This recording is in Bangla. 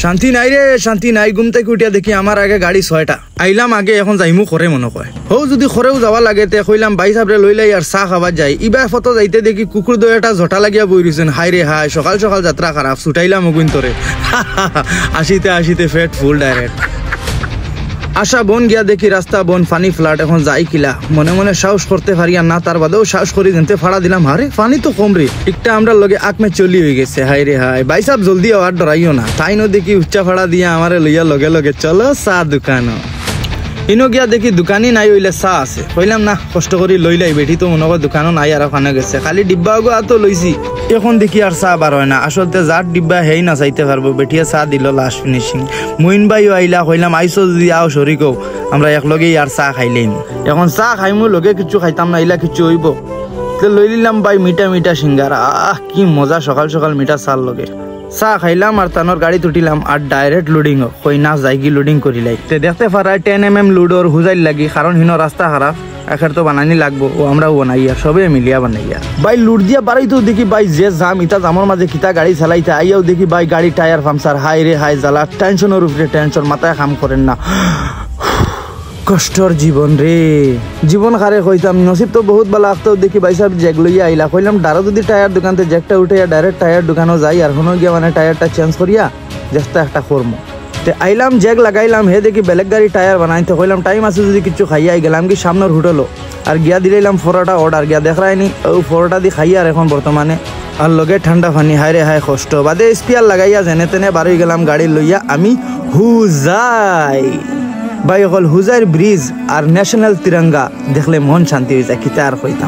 শান্তি নাই রে, শান্তি নাই। ঘুম থেকে উঠিয়া দেখি আমার আগে গাড়ি 6টা। আইলাম আগে, এখন যাইমু খরে মনে কয়। হৌ যদি খরেও যাওয়া লাগে তে কইলাম ভাই সাহেবরে লই লাই আর চাহ খাবার যাই। ইবার ফত যাইতে দেখি কুকুর দই একটা জটা লাগিয়া বই রয়েছেন। হাই রে হাই, সকাল সকাল যাত্রা খারাপ। ছুটাইলাম অগুন তরে। আসিতে আসিতে ফেট ফুল ডাইরেক্ট। আশা বন গিয়া দেখি রাস্তা বন, ফানি ফ্লাট। এখন যাই কিলা মনে মনে সাহস করতে পারি আর না, তার বাদেও সাহস করি জানতে ফাড়া দিলাম। হারে ফানি তো কম রে, একটা আমরা লগে আঁকমে চলি হয়ে গেছে। হাই রে হাই, ভাই সাহেব জলদি আর ডরাইও না। তাই নো দেখি উচ্চা ফাড়া দিয়া আমারে লইয়া লগে লগে চলো চা দোকান। ইনো গিয়া দেখি দোকানই নাই, হইলে চা আছে। কইলাম না, কষ্ট করি লইলাই বেঠি তো মনে কর দোকানও নাই আর ওখানে গেছে, খালি ডিব্বা গো তো লইছি। এখন দেখি আর চা বার হয় না। আসলতে যার ডিব্বা হেই না চাইতে পারবো। বেঠিয়া চা দিল লাস্ট ফিনিশিং। মুইন ভাইও আইলা, কইলাম আইসো যদি আও শরিকও, আমরা একলগেই আর চা খাইলেন। এখন চা খাইমু, লগে কিছু খাইতাম না, ইলা কিছু হইব। লই নিলাম ভাই মিঠা মিঠা সিঙ্গারা। কি মজা সকাল সকাল মিঠা চার লগে। চা খাইলাম আর তানোর গাড়ি তুটিলাম আর ডাইরেক্ট লোডিং। কই না যাইগি লোডিং করিলাই। তে দেখতে পারায় 10mm লুডোর হুজাইল লাগি, কারণ হিনো রাস্তা খারাপ। এখার তো বানানি লাগবো, ও আমরাও বানাইয়া সবে মিলিয়া বানাইয়া ভাই লুট দিয়া বাড়াই। তো দেখি ভাই যে জাম, ইটা জামর মাঝে কিতা গাড়ি চালাইতে আইয়াও দেখি ভাই গাড়ি টায়ার পাংচার। হাই রে হাই জ্বালা, টেনশনের উপরে টেনশন, মাথায় কাম করেন না। কষ্টর জীবন রে, জীবন খারে কইতাম। নসিব তো বহুত ভালো আসতেও দেখি ভাই সাহেব জ্যাক লইয়া আইলা। কইলাম ডারো যদি টায়ার দোকানতে জ্যাকটা উঠে ডাইরেক্ট টায়ার দোকানও যাই আর হনো গিয়া মানে টায়ারটা চেঞ্জ করিয়া জ্যাকটা একটা করমু। তে আইলাম জ্যাক লাগাইলাম, হে দেখি বেলেগ গাড়ি টায়ার বানাইতে। কইলাম টাইম আছে যদি কিছু খাইয়াই গেলাম কি সামনের হোটেলও। আর গিয়া দিলাম পরোটা অর্ডার, গিয়া দেখাইনি ও পরোটা দি খাই আর এখন বর্তমানে। আর লগে ঠান্ডা পানি। হাই রে হাই কষ্ট। বাদে স্পিয়ার লাগাইয়া যেনে তেনে বারোই গেলাম গাড়ি লইয়া আমি হুজাই। ভাই অকল হুজাইর ব্রিজ আর ন্যাশনাল তিরঙ্গা দেখলে মন শান্তি হয়ে যায়, কিতা আর কইতাম।